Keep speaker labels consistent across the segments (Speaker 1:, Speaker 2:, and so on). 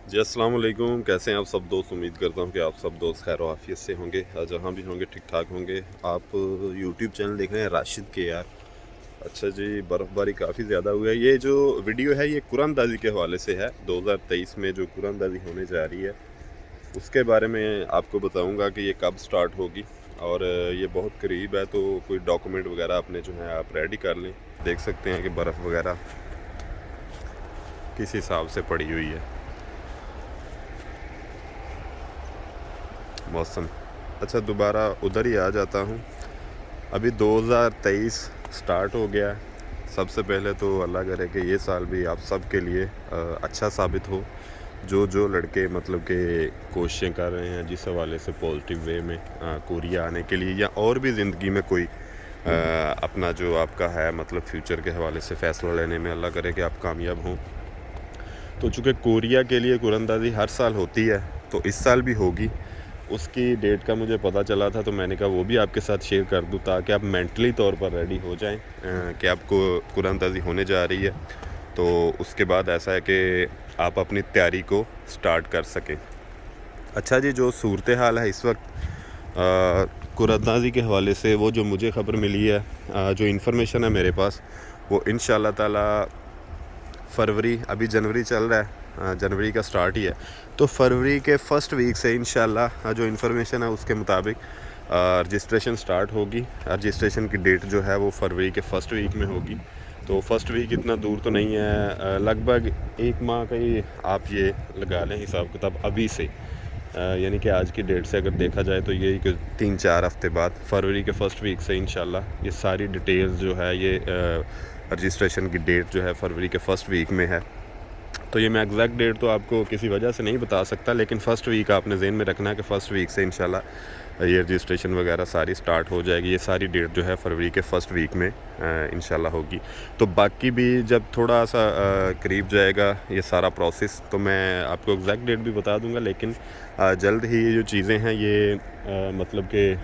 Speaker 1: जी अस्सलाम वालेकुम। कैसे हैं आप सब दोस्त? उम्मीद करता हूं कि आप सब दोस्त खैर और आफियत से होंगे, जहां भी होंगे ठीक ठाक होंगे। आप यूट्यूब चैनल देख रहे हैं राशिद के यार। अच्छा जी, बर्फ़बारी काफ़ी ज़्यादा हुई है। ये जो वीडियो है ये कुरानदाजी के हवाले से है। 2023 में जो कुरानदाजी होने जा रही है उसके बारे में आपको बताऊंगा कि ये कब स्टार्ट होगी। और ये बहुत करीब है, तो कोई डॉक्यूमेंट वगैरह अपने जो है आप रेडी कर लें। देख सकते हैं कि बर्फ़ वगैरह किस हिसाब से पड़ी हुई है मौसम। अच्छा, दोबारा उधर ही आ जाता हूँ। अभी 2023 स्टार्ट हो गया है। सबसे पहले तो अल्लाह करे कि ये साल भी आप सब के लिए अच्छा साबित हो। जो जो लड़के मतलब कि कोशिशें कर रहे हैं जिस हवाले से पॉजिटिव वे में कोरिया आने के लिए, या और भी ज़िंदगी में कोई अपना जो आपका है मतलब फ्यूचर के हवाले से फ़ैसला लेने में, अल्लाह करे कि आप कामयाब हों। तो चूँकि कोरिया के लिए कुरानदाजी हर साल होती है, तो इस साल भी होगी। उसकी डेट का मुझे पता चला था, तो मैंने कहा वो भी आपके साथ शेयर कर दूँ ताकि आप मेंटली तौर पर रेडी हो जाएं कि आपको कुरानदाजी होने जा रही है। तो उसके बाद ऐसा है कि आप अपनी तैयारी को स्टार्ट कर सकें। अच्छा जी, जो सूरत हाल है इस वक्त कुरानदाजी के हवाले से, वो जो मुझे ख़बर मिली है, जो इन्फॉर्मेशन है मेरे पास, वो इंशाल्लाह ताला फरवरी, अभी जनवरी चल रहा है, जनवरी का स्टार्ट ही है, तो फरवरी के फ़र्स्ट वीक से इंशाल्लाह जो इन्फॉर्मेशन है उसके मुताबिक रजिस्ट्रेशन स्टार्ट होगी। रजिस्ट्रेशन की डेट जो है वो फरवरी के फ़र्स्ट वीक में होगी। तो फर्स्ट वीक इतना दूर तो नहीं है, लगभग एक माह का ही आप ये लगा लें हिसाब किताब अभी से। यानी कि आज की डेट से अगर देखा जाए तो यही कि 3-4 हफ़्ते बाद फरवरी के फ़र्स्ट वीक से इंशाल्लाह ये सारी डिटेल्स जो है, ये रजिस्ट्रेशन की डेट जो है फरवरी के फ़र्स्ट वीक में है। तो ये मैं एग्जैक्ट डेट तो आपको किसी वजह से नहीं बता सकता, लेकिन फ़र्स्ट वीक आपने ज़हन में रखना है कि फ़र्स्ट वीक से इंशाल्लाह ये रजिस्ट्रेशन वगैरह सारी स्टार्ट हो जाएगी। ये सारी डेट जो है फरवरी के फ़र्स्ट वीक में इंशाल्लाह होगी। तो बाकी भी जब थोड़ा सा करीब जाएगा ये सारा प्रोसेस, तो मैं आपको एग्जैक्ट डेट भी बता दूंगा। लेकिन जल्द ही ये जो चीज़ें हैं ये मतलब कि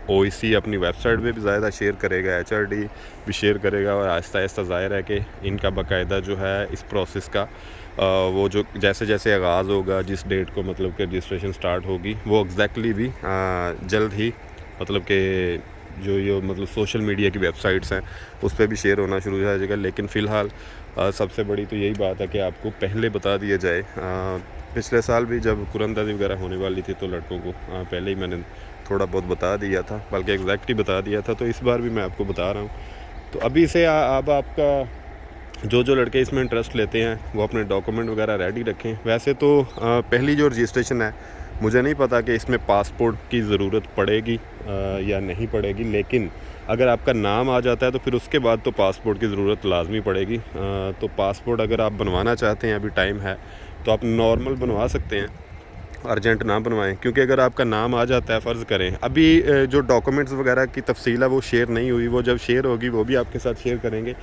Speaker 1: ओईसी अपनी वेबसाइट पे भी ज़्यादा शेयर करेगा, एचआरडी भी शेयर करेगा, और आहिस्ता आहिस्ता ज़ाहिर है कि इनका बाकायदा जो है इस प्रोसेस का वो जो जैसे जैसे आगाज़ होगा, जिस डेट को मतलब कि रजिस्ट्रेशन स्टार्ट होगी, वो एग्जैक्टली भी जल्द ही मतलब कि जो ये मतलब सोशल मीडिया की वेबसाइट्स हैं उस पर भी शेयर होना शुरू हो जाएगा। लेकिन फ़िलहाल सबसे बड़ी तो यही बात है कि आपको पहले बता दिया जाए। पिछले साल भी जब कुरानदाजी वगैरह होने वाली थी तो लड़कों को पहले ही मैंने थोड़ा बहुत बता दिया था, बल्कि एग्जैक्ट ही बता दिया था। तो इस बार भी मैं आपको बता रहा हूँ। तो अभी से अब आपका जो जो लड़के इसमें इंटरेस्ट लेते हैं वो अपने डॉक्यूमेंट वगैरह रेडी रखें। वैसे तो पहली जो रजिस्ट्रेशन है, मुझे नहीं पता कि इसमें पासपोर्ट की ज़रूरत पड़ेगी या नहीं पड़ेगी, लेकिन अगर आपका नाम आ जाता है तो फिर उसके बाद तो पासपोर्ट की ज़रूरत लाजमी पड़ेगी। तो पासपोर्ट अगर आप बनवाना चाहते हैं, अभी टाइम है, तो आप नॉर्मल बनवा सकते हैं, अर्जेंट ना बनवाएं। क्योंकि अगर आपका नाम आ जाता है, फ़र्ज़ करें अभी जो डॉक्यूमेंट्स वगैरह की तफसील है वो शेयर नहीं हुई, वो जब शेयर होगी वो भी आपके साथ शेयर करेंगे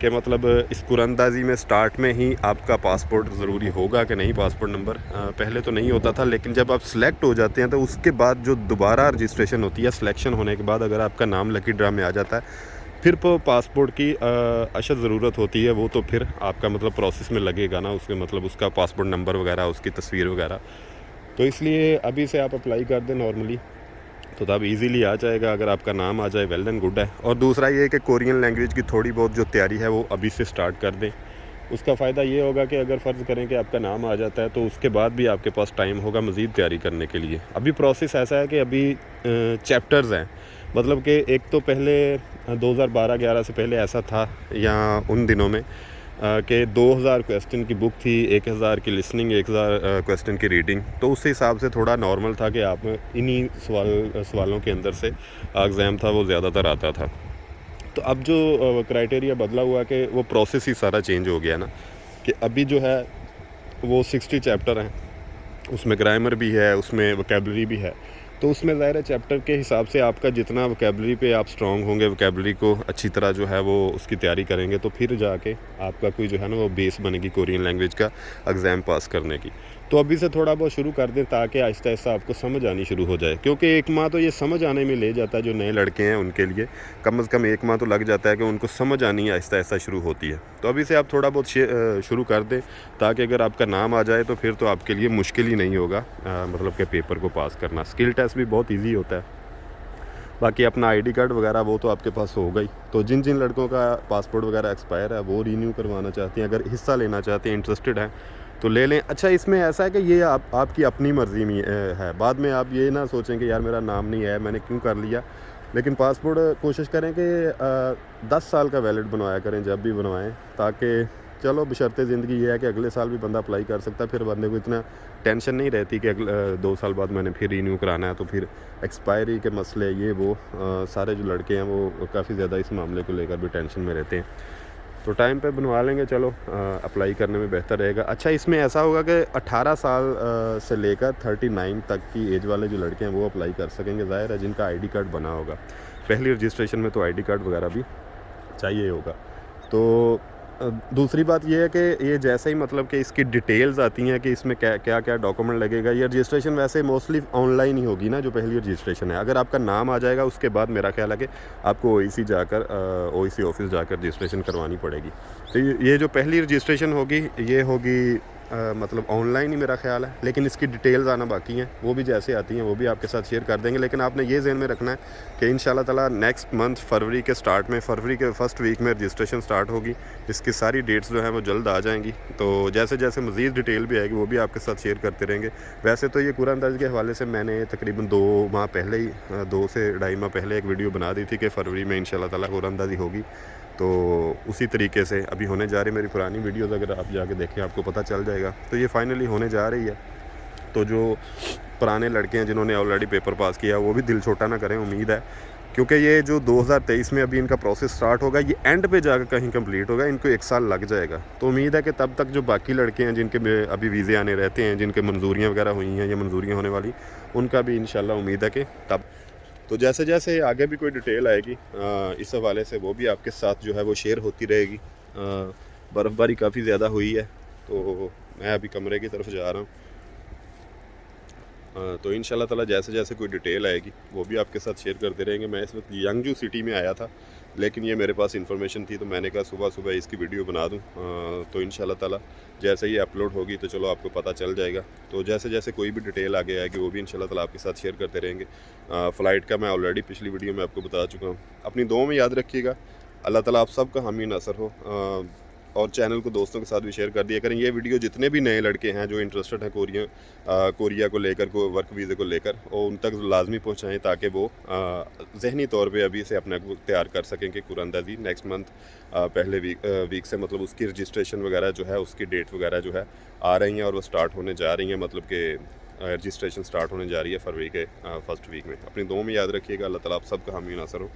Speaker 1: कि मतलब इस कुरानदाजी में स्टार्ट में ही आपका पासपोर्ट ज़रूरी होगा कि नहीं। पासपोर्ट नंबर पहले तो नहीं होता था, लेकिन जब आप सिलेक्ट हो जाते हैं तो उसके बाद जो दोबारा रजिस्ट्रेशन होती है, सिलेक्शन होने के बाद अगर आपका नाम लकी ड्रा में आ जाता है, फिर तो पासपोर्ट की अशद ज़रूरत होती है। वो तो फिर आपका मतलब प्रोसेस में लगेगा ना, उसके मतलब उसका पासपोर्ट नंबर वगैरह, उसकी तस्वीर वगैरह। तो इसलिए अभी से आप अप्लाई कर दें नॉर्मली, तो तब इजीली आ जाएगा। अगर आपका नाम आ जाए वेल एंड गुड है। और दूसरा ये है कि कोरियन लैंग्वेज की थोड़ी बहुत जो तैयारी है वो अभी से स्टार्ट कर दें। उसका फ़ायदा ये होगा कि अगर फ़र्ज़ करें कि आपका नाम आ जाता है तो उसके बाद भी आपके पास टाइम होगा मज़ीद तैयारी करने के लिए। अभी प्रोसेस ऐसा है कि अभी चैप्टर्स हैं, मतलब कि एक तो पहले 2012-11 से पहले ऐसा था, या उन दिनों में कि 2000 क्वेश्चन की बुक थी, 1000 की लिसनिंग, 1000 क्वेश्चन की रीडिंग। तो उस हिसाब से थोड़ा नॉर्मल था कि आप इन्हीं सवालों के अंदर से एग्ज़ाम था वो ज़्यादातर आता था। तो अब जो क्राइटेरिया बदला हुआ कि वो प्रोसेस ही सारा चेंज हो गया ना, कि अभी जो है वो 60 चैप्टर हैं, उसमें ग्रामर भी है, उसमें वोकेबलरी भी है। तो उसमें ज़ाहिर है चैप्टर के हिसाब से आपका जितना वोकेबलरी पे आप स्ट्रॉन्ग होंगे, वोकेबलरी को अच्छी तरह जो है वो उसकी तैयारी करेंगे, तो फिर जाके आपका कोई जो है ना वो बेस बनेगी कोरियन लैंग्वेज का एग्ज़ाम पास करने की। तो अभी से थोड़ा बहुत शुरू कर दें ताकि आहिस्ता आहिस्ता आपको समझ आनी शुरू हो जाए, क्योंकि 1 माह तो ये समझ आने में ले जाता है। जो नए लड़के हैं उनके लिए कम से कम 1 माह तो लग जाता है कि उनको समझ आनी आहिस्ता आहिस्ता शुरू होती है। तो अभी से आप थोड़ा बहुत शुरू कर दें ताकि अगर आपका नाम आ जाए तो फिर तो आपके लिए मुश्किल ही नहीं होगा मतलब कि पेपर को पास करना। स्किल टेस्ट भी बहुत ईजी होता है। बाकी अपना आईडी कार्ड वगैरह वो तो आपके पास होगा ही। तो जिन जिन लड़कों का पासपोर्ट वगैरह एक्सपायर है वो रीन्यू करवाना चाहते हैं, अगर हिस्सा लेना चाहते हैं, इंटरेस्टेड हैं तो ले लें। अच्छा, इसमें ऐसा है कि ये आपकी अपनी मर्ज़ी में है। बाद में आप ये ना सोचें कि यार मेरा नाम नहीं है, मैंने क्यों कर लिया। लेकिन पासपोर्ट कोशिश करें कि 10 साल का वैलिड बनवाया करें जब भी बनवाएं, ताकि चलो बशर्ते ज़िंदगी ये है कि अगले साल भी बंदा अप्लाई कर सकता है। फिर बंदे को इतना टेंशन नहीं रहती कि अगले 2 साल बाद मैंने फिर रीन्यू कराना है, तो फिर एक्सपायरी के मसले ये वो सारे जो लड़के हैं वो काफ़ी ज़्यादा इस मामले को लेकर भी टेंशन में रहते हैं। तो टाइम पे बनवा लेंगे, चलो अप्लाई करने में बेहतर रहेगा। अच्छा, इसमें ऐसा होगा कि 18 साल से लेकर 39 तक की एज वाले जो लड़के हैं वो अप्लाई कर सकेंगे। ज़ाहिर है जिनका आईडी कार्ड बना होगा। पहली रजिस्ट्रेशन में तो आईडी कार्ड वगैरह भी चाहिए होगा। तो दूसरी बात ये है कि ये जैसे ही मतलब कि इसकी डिटेल्स आती हैं कि इसमें क्या क्या क्या डॉक्यूमेंट लगेगा। ये रजिस्ट्रेशन वैसे मोस्टली ऑनलाइन ही होगी ना, जो पहली रजिस्ट्रेशन है। अगर आपका नाम आ जाएगा उसके बाद मेरा ख्याल है कि आपको ओईसी जाकर ओईसी ऑफिस जाकर रजिस्ट्रेशन करवानी पड़ेगी। तो ये जो पहली रजिस्ट्रेशन होगी ये होगी मतलब ऑनलाइन ही मेरा ख्याल है। लेकिन इसकी डिटेल्स आना बाकी हैं, वो भी जैसे आती हैं वो भी आपके साथ शेयर कर देंगे। लेकिन आपने ये ज़हन में रखना है कि इंशाल्लाह ताला नेक्स्ट मंथ फरवरी के स्टार्ट में, फरवरी के फर्स्ट वीक में रजिस्ट्रेशन स्टार्ट होगी। इसकी सारी डेट्स जो हैं वो जल्द आ जाएंगी। तो जैसे जैसे मज़ीद डिटेल भी आएगी वो भी आपके साथ शेयर करते रहेंगे। वैसे तो ये कुरान के हवाले से मैंने तकरीबन 2 माह पहले ही 2 से ढाई माह पहले एक वीडियो बना दी थी कि फरवरी में इंशाल्लाह ताला कुरान होगी। तो उसी तरीके से अभी होने जा रही मेरी पुरानी वीडियोज़, अगर आप जाके देखें आपको पता चल जाएगा। तो ये फाइनली होने जा रही है। तो जो पुराने लड़के हैं जिन्होंने ऑलरेडी पेपर पास किया वो भी दिल छोटा ना करें, उम्मीद है। क्योंकि ये जो 2023 में अभी इनका प्रोसेस स्टार्ट होगा, ये एंड पे जाकर कहीं कंप्लीट होगा। इनको 1 साल लग जाएगा। तो उम्मीद है कि तब तक जो बाकी लड़के हैं जिनके अभी वीज़े आने रहते हैं, जिनके मंजूरियाँ वगैरह हुई हैं या मंजूरियाँ होने वाली, उनका भी इंशाल्लाह उम्मीद है कि तब तो जैसे जैसे आगे भी कोई डिटेल आएगी इस हवाले से वो भी आपके साथ जो है वो शेयर होती रहेगी। बर्फ़बारी काफ़ी ज़्यादा हुई है तो मैं अभी कमरे की तरफ जा रहा हूँ। तो इंशाल्लाह ताला जैसे जैसे कोई डिटेल आएगी वो भी आपके साथ शेयर करते रहेंगे। मैं इस वक्त यंगजू सिटी में आया था, लेकिन ये मेरे पास इन्फॉर्मेशन थी तो मैंने कहा सुबह सुबह इसकी वीडियो बना दूं। तो इंशाल्लाह ताला जैसे ही अपलोड होगी तो चलो आपको पता चल जाएगा। तो जैसे जैसे कोई भी डिटेल आगे आएगी वो भी इंशाल्लाह ताला आपके साथ शेयर करते रहेंगे। फ़्लाइट का मैं ऑलरेडी पिछली वीडियो में आपको बता चुका हूँ। अपनी दुआ में याद रखिएगा। अल्लाह ताला आप सबका हामी नासर हो। और चैनल को दोस्तों के साथ भी शेयर कर दिया करें। ये वीडियो जितने भी नए लड़के हैं जो इंटरेस्टेड हैं कोरिया को लेकर, को वर्क वीज़े को लेकर, और उन तक लाजमी पहुंचाएं ताकि वो ज़हनी तौर पे अभी से अपने को तैयार कर सकें कि कुरानदाजी नेक्स्ट मंथ पहले वीक से मतलब उसकी रजिस्ट्रेशन वगैरह जो है, उसकी डेट वगैरह जो है आ रही हैं और वो स्टार्ट होने जा रही हैं। मतलब कि रजिस्ट्रेशन स्टार्ट होने जा रही है फरवरी के फर्स्ट वीक में। अपनी दुआ में याद रखिएगा। अल्लाह ताला आप सबका हामी नासर हो।